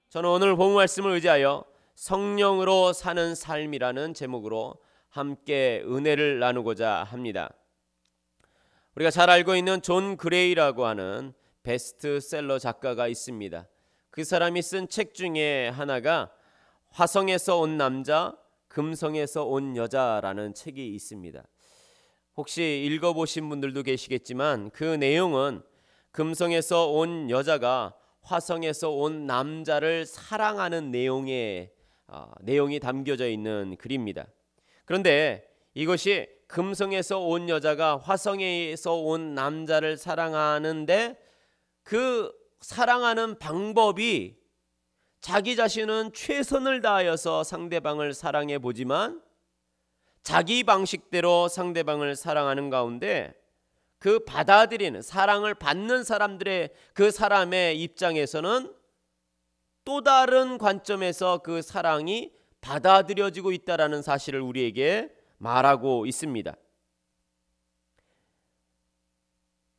저는 오늘 본문 말씀을 의지하여 성령으로 사는 삶이라는 제목으로 함께 은혜를 나누고자 합니다. 우리가 잘 알고 있는 존 그레이라고 하는 베스트셀러 작가가 있습니다. 그 사람이 쓴 책 중에 하나가 화성에서 온 남자, 금성에서 온 여자라는 책이 있습니다. 혹시 읽어보신 분들도 계시겠지만 그 내용은 금성에서 온 여자가 화성에서 온 남자를 사랑하는 내용이 담겨져 있는 글입니다. 그런데 이것이 금성에서 온 여자가 화성에서 온 남자를 사랑하는데 그 사랑하는 방법이 자기 자신은 최선을 다하여서 상대방을 사랑해 보지만 자기 방식대로 상대방을 사랑하는 가운데 그 받아들이는 사랑을 받는 사람들의 그 사람의 입장에서는 또 다른 관점에서 그 사랑이 받아들여지고 있다라는 사실을 우리에게 말하고 있습니다.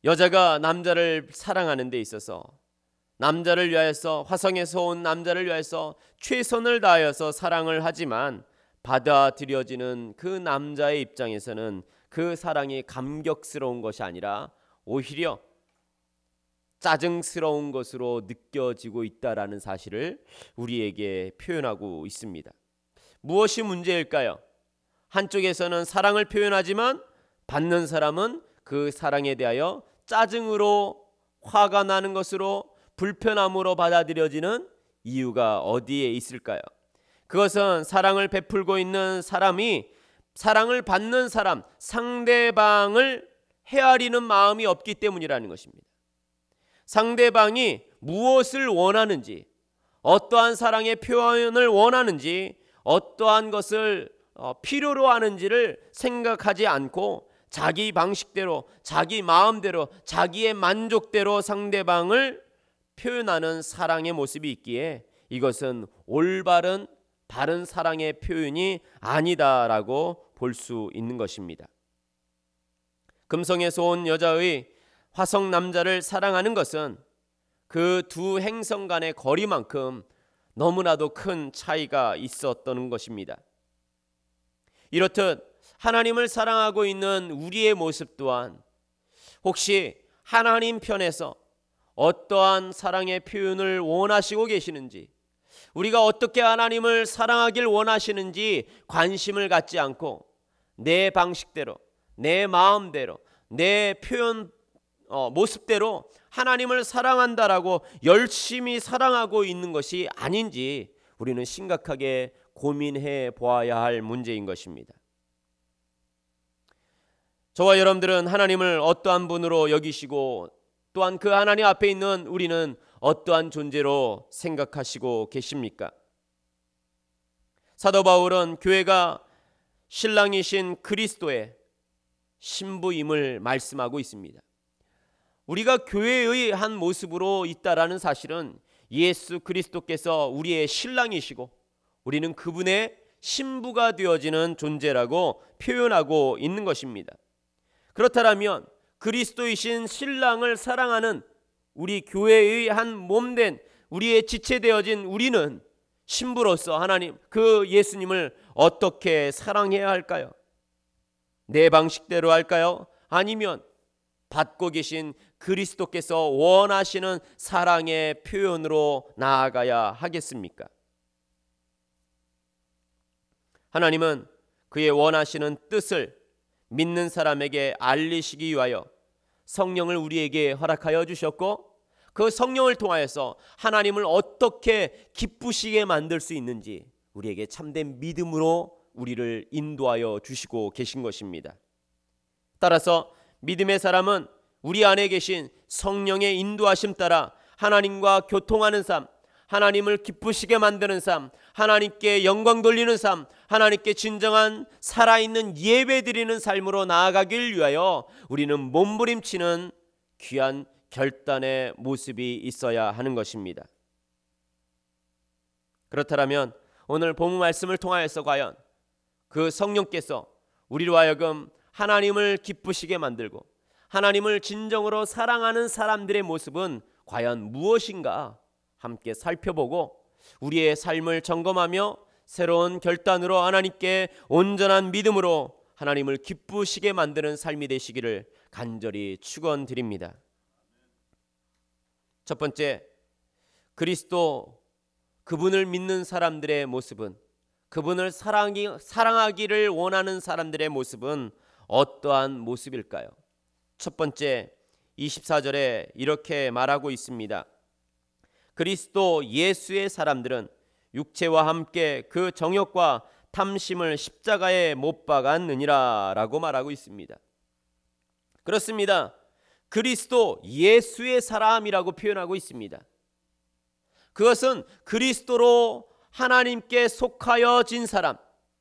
여자가 남자를 사랑하는 데 있어서 남자를 위하여서 화성에서 온 남자를 위하여서 최선을 다하여서 사랑을 하지만 받아들여지는 그 남자의 입장에서는 그 사랑이 감격스러운 것이 아니라 오히려 짜증스러운 것으로 느껴지고 있다라는 사실을 우리에게 표현하고 있습니다. 무엇이 문제일까요? 한쪽에서는 사랑을 표현하지만 받는 사람은 그 사랑에 대하여 짜증으로, 화가 나는 것으로, 불편함으로 받아들여지는 이유가 어디에 있을까요? 그것은 사랑을 베풀고 있는 사람이 사랑을 받는 사람, 상대방을 헤아리는 마음이 없기 때문이라는 것입니다. 상대방이 무엇을 원하는지, 어떠한 사랑의 표현을 원하는지, 어떠한 것을 필요로 하는지를 생각하지 않고 자기 방식대로, 자기 마음대로, 자기의 만족대로 상대방을 표현하는 사랑의 모습이 있기에 이것은 올바른 바른 사랑의 표현이 아니다라고 볼 수 있는 것입니다. 금성에서 온 여자의 화성 남자를 사랑하는 것은 그 두 행성 간의 거리만큼 너무나도 큰 차이가 있었던 것입니다. 이렇듯 하나님을 사랑하고 있는 우리의 모습 또한 혹시 하나님 편에서 어떠한 사랑의 표현을 원하시고 계시는지, 우리가 어떻게 하나님을 사랑하길 원하시는지 관심을 갖지 않고 내 방식대로, 내 마음대로, 내 표현 모습대로 하나님을 사랑한다라고 열심히 사랑하고 있는 것이 아닌지 우리는 심각하게 고민해 보아야 할 문제인 것입니다. 저와 여러분들은 하나님을 어떠한 분으로 여기시고 또한 그 하나님 앞에 있는 우리는 어떠한 존재로 생각하시고 계십니까? 사도 바울은 교회가 신랑이신 그리스도의 신부임을 말씀하고 있습니다. 우리가 교회의 한 모습으로 있다라는 사실은 예수 그리스도께서 우리의 신랑이시고 우리는 그분의 신부가 되어지는 존재라고 표현하고 있는 것입니다. 그렇다면 그리스도이신 신랑을 사랑하는 우리 교회의 한 몸된 우리의 지체되어진 우리는 신부로서 하나님 그 예수님을 어떻게 사랑해야 할까요? 내 방식대로 할까요? 아니면 받고 계신 그리스도께서 원하시는 사랑의 표현으로 나아가야 하겠습니까? 하나님은 그의 원하시는 뜻을 믿는 사람에게 알리시기 위하여 성령을 우리에게 허락하여 주셨고 그 성령을 통하여서 하나님을 어떻게 기쁘시게 만들 수 있는지 우리에게 참된 믿음으로 우리를 인도하여 주시고 계신 것입니다. 따라서 믿음의 사람은 우리 안에 계신 성령의 인도하심 따라 하나님과 교통하는 삶, 하나님을 기쁘시게 만드는 삶, 하나님께 영광 돌리는 삶, 하나님께 진정한 살아있는 예배 드리는 삶으로 나아가길 위하여 우리는 몸부림치는 귀한 결단의 모습이 있어야 하는 것입니다. 그렇다면 오늘 본문 말씀을 통하여서 과연 그 성령께서 우리로 하여금 하나님을 기쁘시게 만들고 하나님을 진정으로 사랑하는 사람들의 모습은 과연 무엇인가 함께 살펴보고 우리의 삶을 점검하며 새로운 결단으로 하나님께 온전한 믿음으로 하나님을 기쁘시게 만드는 삶이 되시기를 간절히 축원드립니다. 첫 번째, 그리스도 그분을 믿는 사람들의 모습은, 그분을 사랑하기를 원하는 사람들의 모습은 어떠한 모습일까요? 첫 번째, 24절에 이렇게 말하고 있습니다. 그리스도 예수의 사람들은 육체와 함께 그 정욕과 탐심을 십자가에 못 박았느니라 라고 말하고 있습니다. 그렇습니다. 그리스도 예수의 사람이라고 표현하고 있습니다. 그것은 그리스도로 하나님께 속하여진 사람,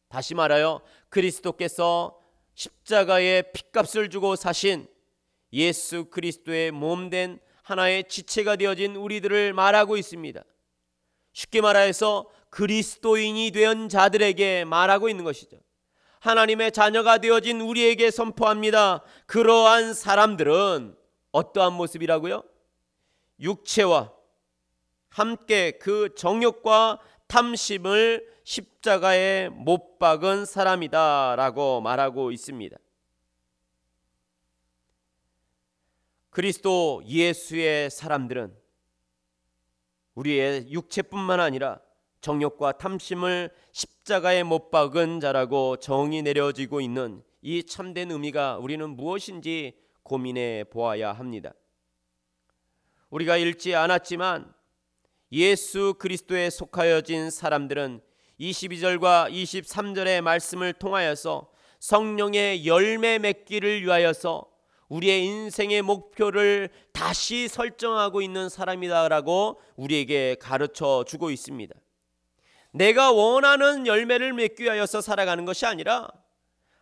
다시 말하여 그리스도께서 십자가에 핏값을 주고 사신 예수 그리스도의 몸된 하나의 지체가 되어진 우리들을 말하고 있습니다. 쉽게 말해서 그리스도인이 된 자들에게 말하고 있는 것이죠. 하나님의 자녀가 되어진 우리에게 선포합니다. 그러한 사람들은 어떠한 모습이라고요? 육체와 함께 그 정욕과 탐심을 십자가에 못 박은 사람이다 라고 말하고 있습니다. 그리스도 예수의 사람들은 우리의 육체뿐만 아니라 정욕과 탐심을 십자가에 못 박은 자라고 정의 내려지고 있는 이 참된 의미가 우리는 무엇인지 고민해 보아야 합니다. 우리가 읽지 않았지만 예수 그리스도에 속하여진 사람들은 22절과 23절의 말씀을 통하여서 성령의 열매 맺기를 위하여서 우리의 인생의 목표를 다시 설정하고 있는 사람이다라고 우리에게 가르쳐 주고 있습니다. 내가 원하는 열매를 맺기 위하여서 살아가는 것이 아니라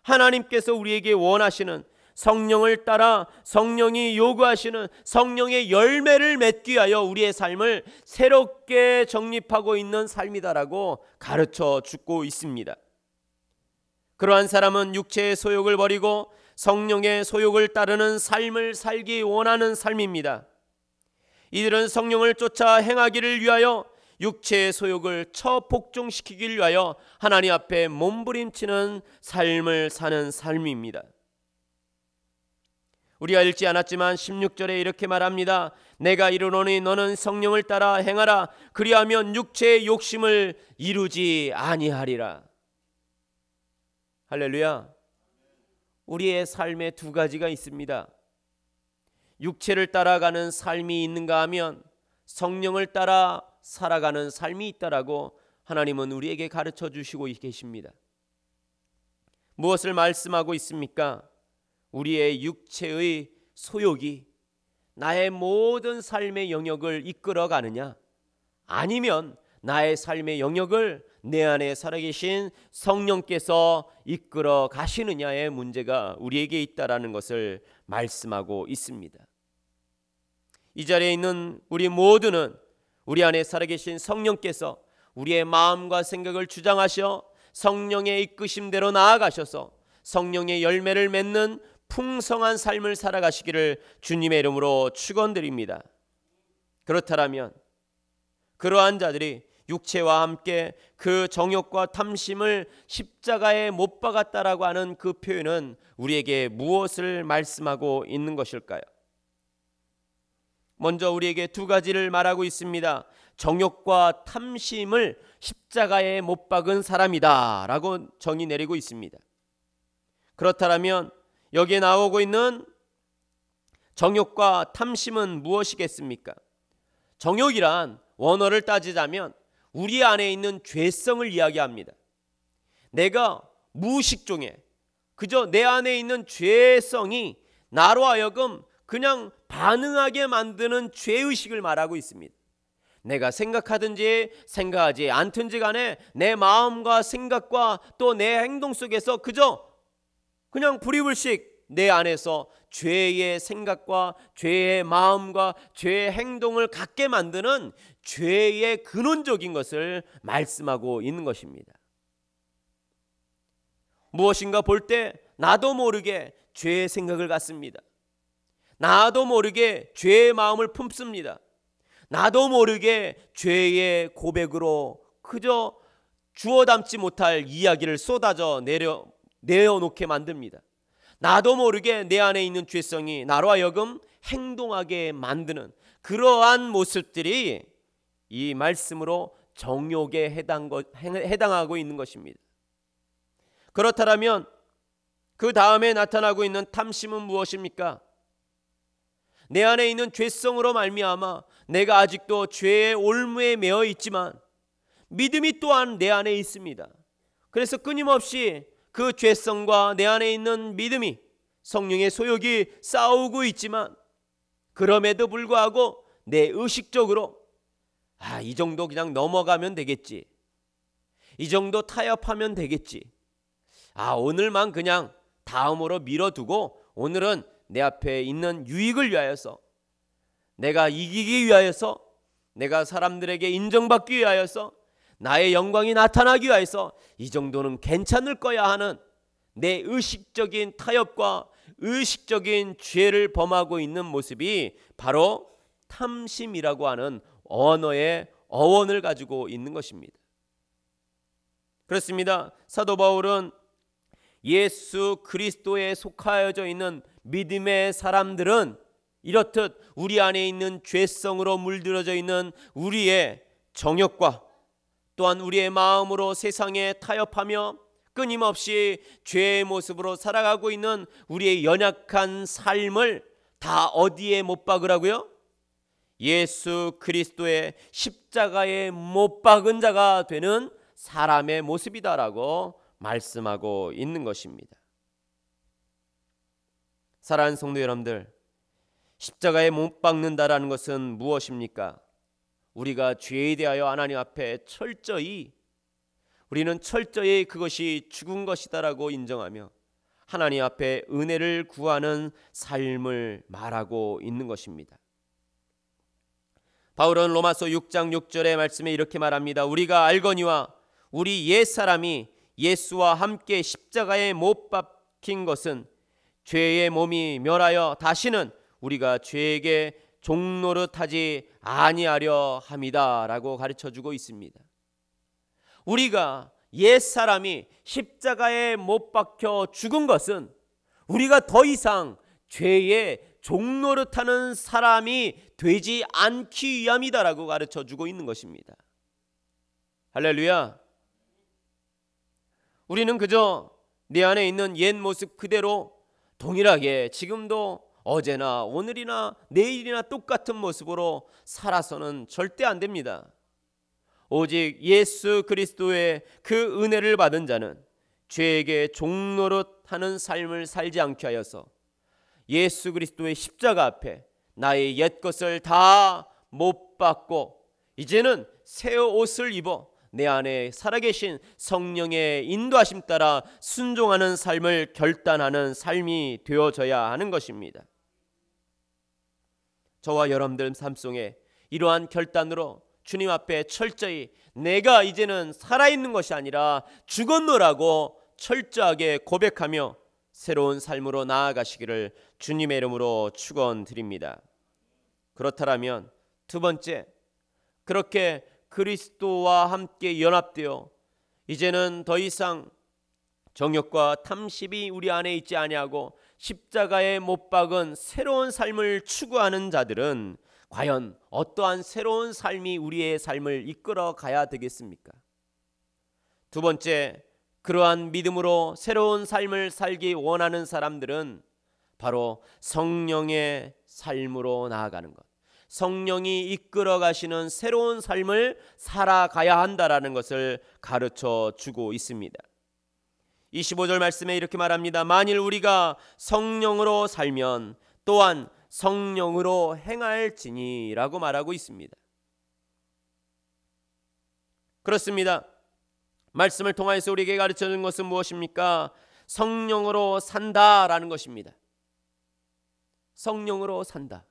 하나님께서 우리에게 원하시는 성령을 따라 성령이 요구하시는 성령의 열매를 맺기 위하여 우리의 삶을 새롭게 정립하고 있는 삶이다라고 가르쳐 주고 있습니다. 그러한 사람은 육체의 소욕을 버리고 성령의 소욕을 따르는 삶을 살기 원하는 삶입니다. 이들은 성령을 쫓아 행하기를 위하여 육체의 소욕을 처복종시키기를 위하여 하나님 앞에 몸부림치는 삶을 사는 삶입니다. 우리가 읽지 않았지만 16절에 이렇게 말합니다. 내가 이르노니 너는 성령을 따라 행하라. 그리하면 육체의 욕심을 이루지 아니하리라. 할렐루야. 우리의 삶에 두 가지가 있습니다. 육체를 따라가는 삶이 있는가 하면 성령을 따라 살아가는 삶이 있다라고 하나님은 우리에게 가르쳐 주시고 계십니다. 무엇을 말씀하고 있습니까? 우리의 육체의 소욕이 나의 모든 삶의 영역을 이끌어 가느냐, 아니면 나의 삶의 영역을 내 안에 살아계신 성령께서 이끌어 가시느냐의 문제가 우리에게 있다라는 것을 말씀하고 있습니다. 이 자리에 있는 우리 모두는 우리 안에 살아계신 성령께서 우리의 마음과 생각을 주장하셔 성령의 이끄심대로 나아가셔서 성령의 열매를 맺는 풍성한 삶을 살아가시기를 주님의 이름으로 축원드립니다. 그렇다면 그러한 자들이 육체와 함께 그 정욕과 탐심을 십자가에 못 박았다라고 하는 그 표현은 우리에게 무엇을 말씀하고 있는 것일까요? 먼저 우리에게 두 가지를 말하고 있습니다. 정욕과 탐심을 십자가에 못 박은 사람이다 라고 정의 내리고 있습니다. 그렇다면 여기에 나오고 있는 정욕과 탐심은 무엇이겠습니까? 정욕이란 원어를 따지자면 우리 안에 있는 죄성을 이야기합니다. 내가 무의식 중에 그저 내 안에 있는 죄성이 나로 하여금 그냥 반응하게 만드는 죄의식을 말하고 있습니다. 내가 생각하든지 생각하지 않든지 간에 내 마음과 생각과 또 내 행동 속에서 그냥 불이불식 내 안에서 죄의 생각과 죄의 마음과 죄의 행동을 갖게 만드는 죄의 근원적인 것을 말씀하고 있는 것입니다. 무엇인가 볼 때 나도 모르게 죄의 생각을 갖습니다. 나도 모르게 죄의 마음을 품습니다. 나도 모르게 죄의 고백으로 그저 주워 담지 못할 이야기를 쏟아져 내어놓게 만듭니다. 나도 모르게 내 안에 있는 죄성이 나로 하여금 행동하게 만드는 그러한 모습들이 이 말씀으로 정욕에 해당하고 있는 것입니다. 그렇다면 그 다음에 나타나고 있는 탐심은 무엇입니까? 내 안에 있는 죄성으로 말미암아 내가 아직도 죄의 올무에 매여 있지만 믿음이 또한 내 안에 있습니다. 그래서 끊임없이 그 죄성과 내 안에 있는 믿음이 성령의 소욕이 싸우고 있지만 그럼에도 불구하고 내 의식적으로 이 정도 그냥 넘어가면 되겠지, 이 정도 타협하면 되겠지, 오늘만 그냥 다음으로 미뤄두고 오늘은 내 앞에 있는 유익을 위하여서, 내가 이기기 위하여서, 내가 사람들에게 인정받기 위하여서, 나의 영광이 나타나기 위해서 이 정도는 괜찮을 거야 하는 내 의식적인 타협과 의식적인 죄를 범하고 있는 모습이 바로 탐심이라고 하는 언어의 어원을 가지고 있는 것입니다. 그렇습니다. 사도 바울은 예수 그리스도에 속하여져 있는 믿음의 사람들은 이렇듯 우리 안에 있는 죄성으로 물들어져 있는 우리의 정욕과 또한 우리의 마음으로 세상에 타협하며 끊임없이 죄의 모습으로 살아가고 있는 우리의 연약한 삶을 다 어디에 못 박으라고요? 예수 그리스도의 십자가에 못 박은 자가 되는 사람의 모습이다라고 말씀하고 있는 것입니다. 사랑하는 성도 여러분들, 십자가에 못 박는다라는 것은 무엇입니까? 우리가 죄에 대하여 하나님 앞에 우리는 철저히 그것이 죽은 것이다라고 인정하며 하나님 앞에 은혜를 구하는 삶을 말하고 있는 것입니다. 바울은 로마서 6장 6절의 말씀에 이렇게 말합니다. 우리가 알거니와 우리 옛사람이 예수와 함께 십자가에 못 박힌 것은 죄의 몸이 멸하여 다시는 우리가 죄에게 종노릇하지 아니하려 함이다 라고 가르쳐주고 있습니다. 우리가 옛사람이 십자가에 못 박혀 죽은 것은 우리가 더 이상 죄의 종노릇하는 사람이 되지 않기 위함이다 라고 가르쳐주고 있는 것입니다. 할렐루야. 우리는 그저 내 안에 있는 옛 모습 그대로 동일하게 지금도 어제나 오늘이나 내일이나 똑같은 모습으로 살아서는 절대 안 됩니다. 오직 예수 그리스도의 그 은혜를 받은 자는 죄에게 종노릇하는 삶을 살지 않게 하여서 예수 그리스도의 십자가 앞에 나의 옛 것을 다 못 박고 이제는 새 옷을 입어 내 안에 살아계신 성령의 인도하심 따라 순종하는 삶을 결단하는 삶이 되어져야 하는 것입니다. 저와 여러분들 삶 속에 이러한 결단으로 주님 앞에 철저히 내가 이제는 살아있는 것이 아니라 죽었노라고 철저하게 고백하며 새로운 삶으로 나아가시기를 주님의 이름으로 축원드립니다. 그렇다면 두 번째, 그렇게 그리스도와 함께 연합되어 이제는 더 이상 정욕과 탐심이 우리 안에 있지 아니하고 십자가에 못 박은 새로운 삶을 추구하는 자들은 과연 어떠한 새로운 삶이 우리의 삶을 이끌어 가야 되겠습니까? 두 번째, 그러한 믿음으로 새로운 삶을 살기 원하는 사람들은 바로 성령의 삶으로 나아가는 것, 성령이 이끌어 가시는 새로운 삶을 살아가야 한다라는 것을 가르쳐 주고 있습니다. 25절 말씀에 이렇게 말합니다. 만일 우리가 성령으로 살면 또한 성령으로 행할지니 라고 말하고 있습니다. 그렇습니다. 말씀을 통해서 우리에게 가르쳐준 것은 무엇입니까? 성령으로 산다라는 것입니다. 성령으로 산다.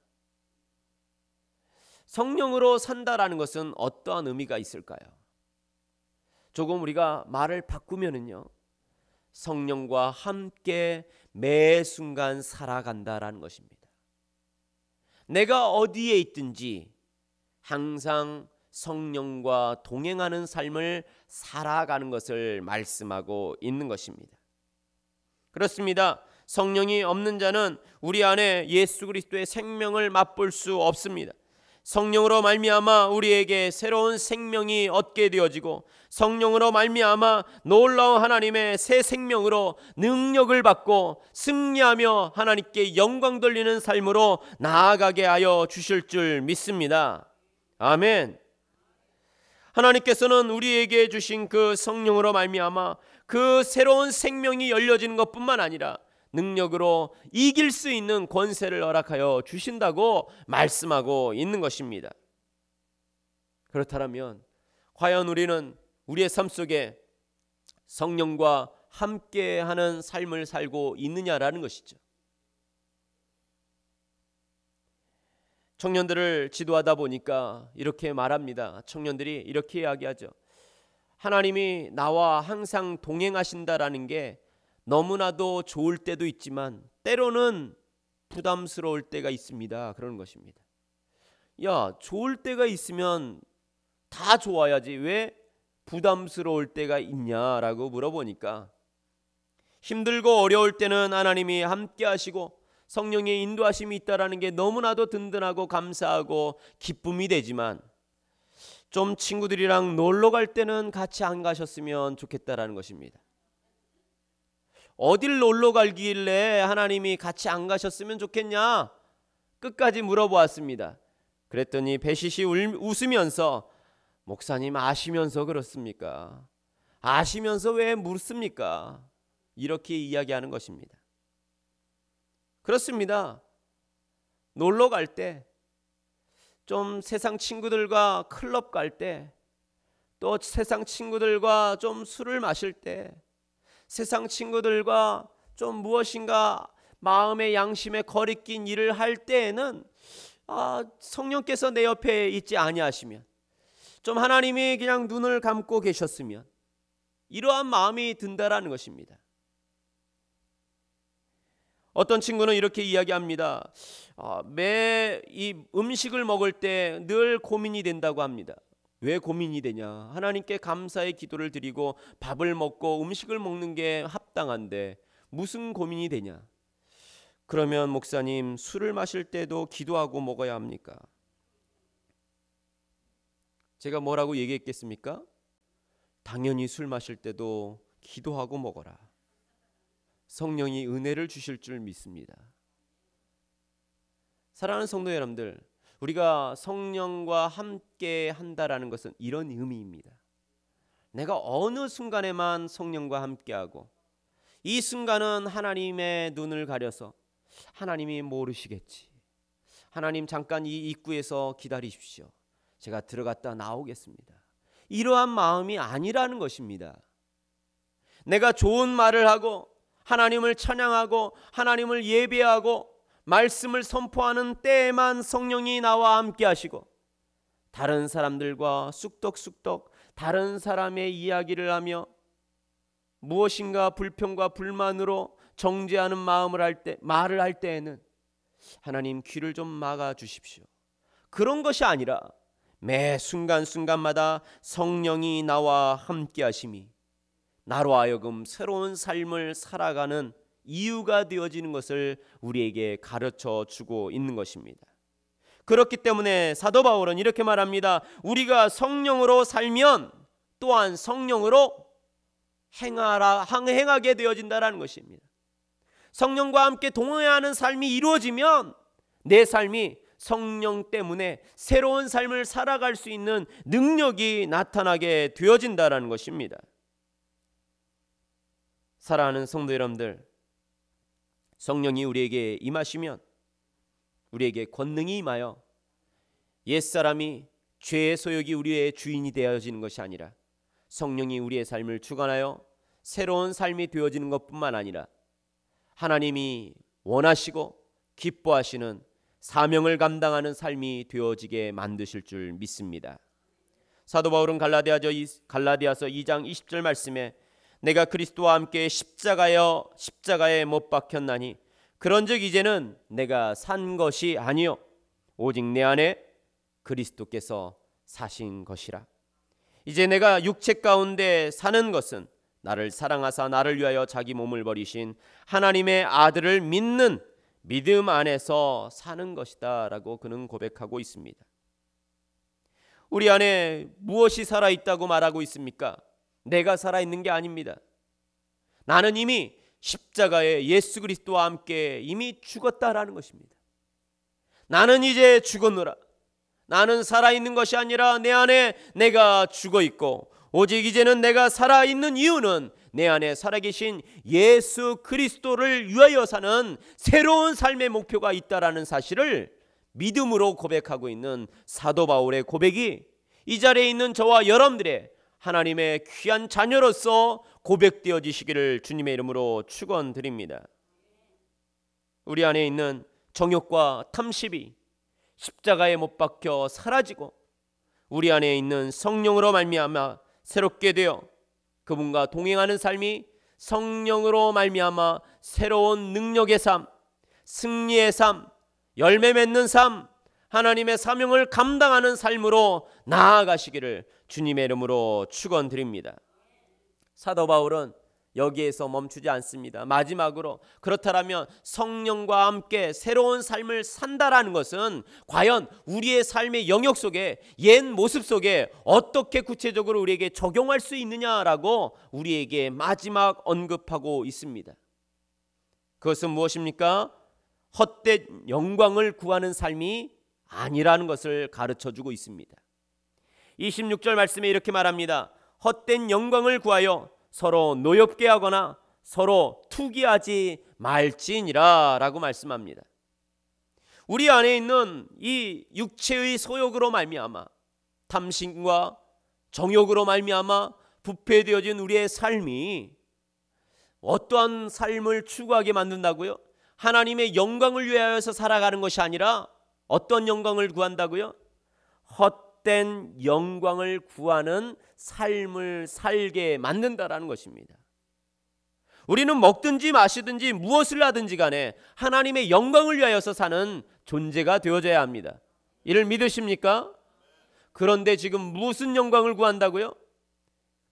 성령으로 산다라는 것은 어떠한 의미가 있을까요? 조금 우리가 말을 바꾸면은요, 성령과 함께 매 순간 살아간다라는 것입니다. 내가 어디에 있든지 항상 성령과 동행하는 삶을 살아가는 것을 말씀하고 있는 것입니다. 그렇습니다. 성령이 없는 자는 우리 안에 예수 그리스도의 생명을 맛볼 수 없습니다. 성령으로 말미암아 우리에게 새로운 생명이 얻게 되어지고, 성령으로 말미암아 놀라운 하나님의 새 생명으로 능력을 받고 승리하며 하나님께 영광 돌리는 삶으로 나아가게 하여 주실 줄 믿습니다. 아멘. 하나님께서는 우리에게 주신 그 성령으로 말미암아 그 새로운 생명이 열려지는 것뿐만 아니라 능력으로 이길 수 있는 권세를 허락하여 주신다고 말씀하고 있는 것입니다. 그렇다면 과연 우리는 우리의 삶 속에 성령과 함께하는 삶을 살고 있느냐라는 것이죠. 청년들을 지도하다 보니까 이렇게 말합니다. 청년들이 이렇게 이야기하죠. 하나님이 나와 항상 동행하신다라는 게 너무나도 좋을 때도 있지만 때로는 부담스러울 때가 있습니다. 그러는 것입니다. 야, 좋을 때가 있으면 다 좋아야지 왜 부담스러울 때가 있냐라고 물어보니까, 힘들고 어려울 때는 하나님이 함께 하시고 성령의 인도하심이 있다라는 게 너무나도 든든하고 감사하고 기쁨이 되지만, 좀 친구들이랑 놀러 갈 때는 같이 안 가셨으면 좋겠다라는 것입니다. 어딜 놀러 갈길래 하나님이 같이 안 가셨으면 좋겠냐? 끝까지 물어보았습니다. 그랬더니 베시시 웃으면서, 목사님 아시면서 그렇습니까? 아시면서 왜 묻습니까? 이렇게 이야기하는 것입니다. 그렇습니다. 놀러 갈 때, 좀 세상 친구들과 클럽 갈 때, 또 세상 친구들과 좀 술을 마실 때, 세상 친구들과 좀 무엇인가 마음의 양심에 거리낀 일을 할 때에는 성령께서 내 옆에 있지 아니하시면, 좀 하나님이 그냥 눈을 감고 계셨으면, 이러한 마음이 든다라는 것입니다. 어떤 친구는 이렇게 이야기합니다. 매 이 음식을 먹을 때 늘 고민이 된다고 합니다. 왜 고민이 되냐? 하나님께 감사의 기도를 드리고 밥을 먹고 음식을 먹는 게 합당한데 무슨 고민이 되냐? 그러면 목사님, 술을 마실 때도 기도하고 먹어야 합니까? 제가 뭐라고 얘기했겠습니까? 당연히 술 마실 때도 기도하고 먹어라. 성령이 은혜를 주실 줄 믿습니다. 사랑하는 성도 여러분들, 우리가 성령과 함께 한다라는 것은 이런 의미입니다. 내가 어느 순간에만 성령과 함께하고, 이 순간은 하나님의 눈을 가려서 하나님이 모르시겠지, 하나님 잠깐 이 입구에서 기다리십시오, 제가 들어갔다 나오겠습니다, 이러한 마음이 아니라는 것입니다. 내가 좋은 말을 하고 하나님을 찬양하고 하나님을 예배하고 말씀을 선포하는 때에만 성령이 나와 함께 하시고, 다른 사람들과 쑥덕쑥덕 다른 사람의 이야기를 하며 무엇인가 불평과 불만으로 정죄하는 말을 할 때에는 하나님 귀를 좀 막아 주십시오, 그런 것이 아니라 매 순간순간마다 성령이 나와 함께 하심이 나로 하여금 새로운 삶을 살아가는 이유가 되어지는 것을 우리에게 가르쳐 주고 있는 것입니다. 그렇기 때문에 사도 바울은 이렇게 말합니다. 우리가 성령으로 살면 또한 성령으로 행하게 되어진다라는 것입니다. 성령과 함께 동행하는 삶이 이루어지면 내 삶이 성령 때문에 새로운 삶을 살아갈 수 있는 능력이 나타나게 되어진다라는 것입니다. 사랑하는 성도 여러분들, 성령이 우리에게 임하시면 우리에게 권능이 임하여 옛사람이 죄의 소욕이 우리의 주인이 되어지는 것이 아니라 성령이 우리의 삶을 주관하여 새로운 삶이 되어지는 것뿐만 아니라 하나님이 원하시고 기뻐하시는 사명을 감당하는 삶이 되어지게 만드실 줄 믿습니다. 사도 바울은 갈라디아서 2장 20절 말씀에 내가 그리스도와 함께 십자가에 못 박혔나니 그런즉 이제는 내가 산 것이 아니요 오직 내 안에 그리스도께서 사신 것이라. 이제 내가 육체 가운데 사는 것은 나를 사랑하사 나를 위하여 자기 몸을 버리신 하나님의 아들을 믿는 믿음 안에서 사는 것이다 라고 그는 고백하고 있습니다. 우리 안에 무엇이 살아있다고 말하고 있습니까? 내가 살아있는 게 아닙니다. 나는 이미 십자가에 예수 그리스도와 함께 이미 죽었다라는 것입니다. 나는 이제 죽었노라. 나는 살아있는 것이 아니라 내 안에 내가 죽어있고, 오직 이제는 내가 살아있는 이유는 내 안에 살아계신 예수 그리스도를 위하여 사는 새로운 삶의 목표가 있다라는 사실을 믿음으로 고백하고 있는 사도 바울의 고백이 이 자리에 있는 저와 여러분들의 하나님의 귀한 자녀로서 고백되어지시기를 주님의 이름으로 축원드립니다. 우리 안에 있는 정욕과 탐심이 십자가에 못 박혀 사라지고 우리 안에 있는 성령으로 말미암아 새롭게 되어 그분과 동행하는 삶이 성령으로 말미암아 새로운 능력의 삶, 승리의 삶, 열매 맺는 삶, 하나님의 사명을 감당하는 삶으로 나아가시기를 주님의 이름으로 축원드립니다. 사도 바울은 여기에서 멈추지 않습니다. 마지막으로 그렇다면 성령과 함께 새로운 삶을 산다라는 것은 과연 우리의 삶의 영역 속에 옛 모습 속에 어떻게 구체적으로 우리에게 적용할 수 있느냐라고 우리에게 마지막 언급하고 있습니다. 그것은 무엇입니까? 헛된 영광을 구하는 삶이 아니라는 것을 가르쳐주고 있습니다. 26절 말씀에 이렇게 말합니다. 헛된 영광을 구하여 서로 노엽게 하거나 서로 투기하지 말지니라 라고 말씀합니다. 우리 안에 있는 이 육체의 소욕으로 말미암아 탐심과 정욕으로 말미암아 부패되어진 우리의 삶이 어떠한 삶을 추구하게 만든다고요? 하나님의 영광을 위하여서 살아가는 것이 아니라 어떤 영광을 구한다고요? 헛된 영광을 구하는 삶을 살게 만든다라는 것입니다. 우리는 먹든지 마시든지 무엇을 하든지 간에 하나님의 영광을 위하여서 사는 존재가 되어져야 합니다. 이를 믿으십니까? 그런데 지금 무슨 영광을 구한다고요?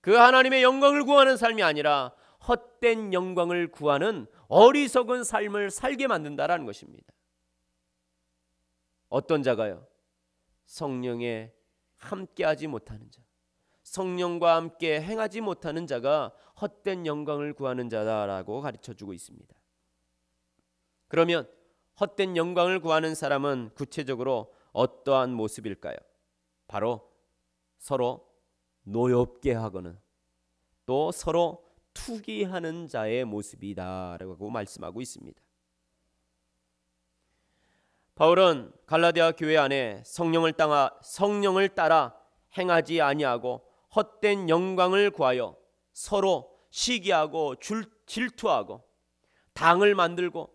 그 하나님의 영광을 구하는 삶이 아니라 헛된 영광을 구하는 어리석은 삶을 살게 만든다라는 것입니다. 어떤 자가요? 성령에 함께하지 못하는 자, 성령과 함께 행하지 못하는 자가 헛된 영광을 구하는 자다라고 가르쳐주고 있습니다. 그러면 헛된 영광을 구하는 사람은 구체적으로 어떠한 모습일까요? 바로 서로 노엽게 하거나 또 서로 투기하는 자의 모습이다라고 말씀하고 있습니다. 바울은 갈라디아 교회 안에 성령을 따라 행하지 아니하고 헛된 영광을 구하여 서로 시기하고 질투하고 당을 만들고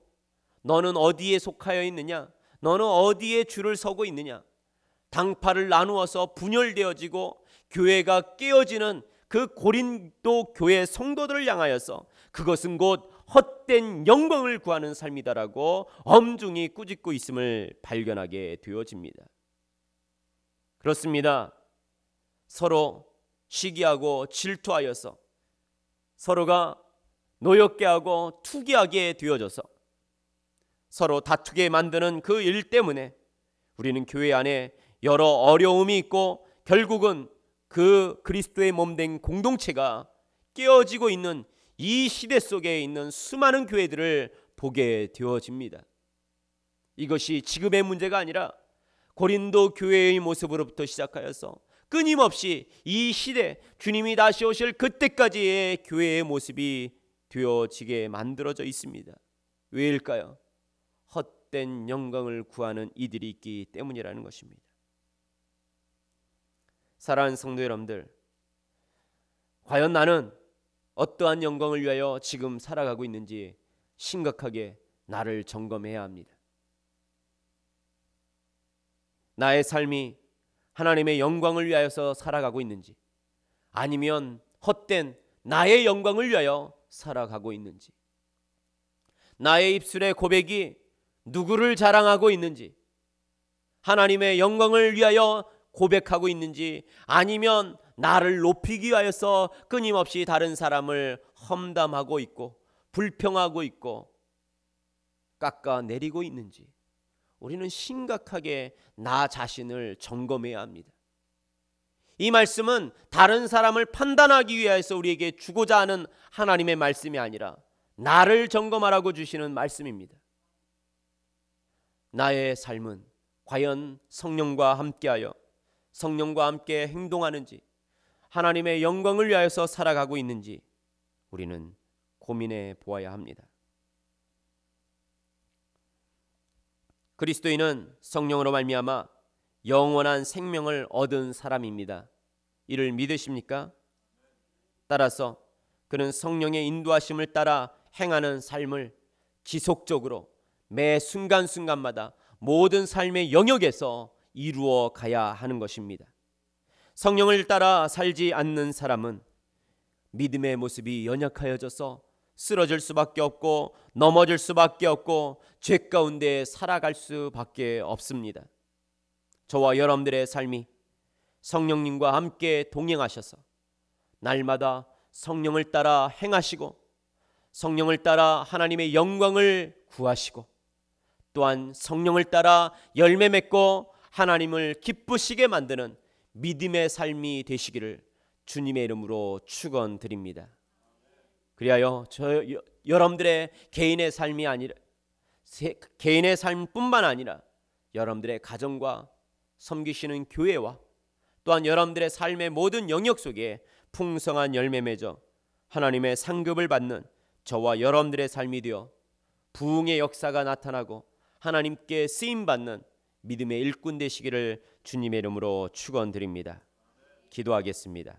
너는 어디에 속하여 있느냐, 너는 어디에 줄을 서고 있느냐, 당파를 나누어서 분열되어지고 교회가 깨어지는 그 고린도 교회 성도들을 향하여서 그것은 곧 헛된 영광을 구하는 삶이다라고 엄중히 꾸짖고 있음을 발견하게 되어집니다. 그렇습니다. 서로 시기하고 질투하여서 서로가 노엽게 하고 투기하게 되어져서 서로 다투게 만드는 그 일 때문에 우리는 교회 안에 여러 어려움이 있고 결국은 그 그리스도의 몸된 공동체가 깨어지고 있는 이 시대 속에 있는 수많은 교회들을 보게 되어집니다. 이것이 지금의 문제가 아니라 고린도 교회의 모습으로부터 시작하여서 끊임없이 이 시대 주님이 다시 오실 그때까지의 교회의 모습이 되어지게 만들어져 있습니다. 왜일까요? 헛된 영광을 구하는 이들이 있기 때문이라는 것입니다. 사랑하는 성도 여러분들, 과연 나는 어떠한 영광을 위하여 지금 살아가고 있는지 심각하게 나를 점검해야 합니다. 나의 삶이 하나님의 영광을 위하여서 살아가고 있는지 아니면 헛된 나의 영광을 위하여 살아가고 있는지, 나의 입술의 고백이 누구를 자랑하고 있는지, 하나님의 영광을 위하여 고백하고 있는지, 아니면 나를 높이기 위하여서 끊임없이 다른 사람을 험담하고 있고 불평하고 있고 깎아내리고 있는지, 우리는 심각하게 나 자신을 점검해야 합니다. 이 말씀은 다른 사람을 판단하기 위해서 우리에게 주고자 하는 하나님의 말씀이 아니라 나를 점검하라고 주시는 말씀입니다. 나의 삶은 과연 성령과 함께하여 성령과 함께 행동하는지, 하나님의 영광을 위하여서 살아가고 있는지 우리는 고민해 보아야 합니다. 그리스도인은 성령으로 말미암아 영원한 생명을 얻은 사람입니다. 이를 믿으십니까? 따라서 그는 성령의 인도하심을 따라 행하는 삶을 지속적으로 매 순간순간마다 모든 삶의 영역에서 이루어 가야 하는 것입니다. 성령을 따라 살지 않는 사람은 믿음의 모습이 연약하여져서 쓰러질 수밖에 없고 넘어질 수밖에 없고 죄 가운데 살아갈 수밖에 없습니다. 저와 여러분들의 삶이 성령님과 함께 동행하셔서 날마다 성령을 따라 행하시고 성령을 따라 하나님의 영광을 구하시고 또한 성령을 따라 열매 맺고 하나님을 기쁘시게 만드는 믿음의 삶이 되시기를 주님의 이름으로 축원드립니다. 그리하여 여러분들의 개인의 삶이 아니라 개인의 삶뿐만 아니라 여러분들의 가정과 섬기시는 교회와 또한 여러분들의 삶의 모든 영역 속에 풍성한 열매 맺어 하나님의 상급을 받는 저와 여러분들의 삶이 되어 부흥의 역사가 나타나고 하나님께 쓰임받는 믿음의 일꾼 되시기를 주님의 이름으로 축원드립니다. 기도하겠습니다.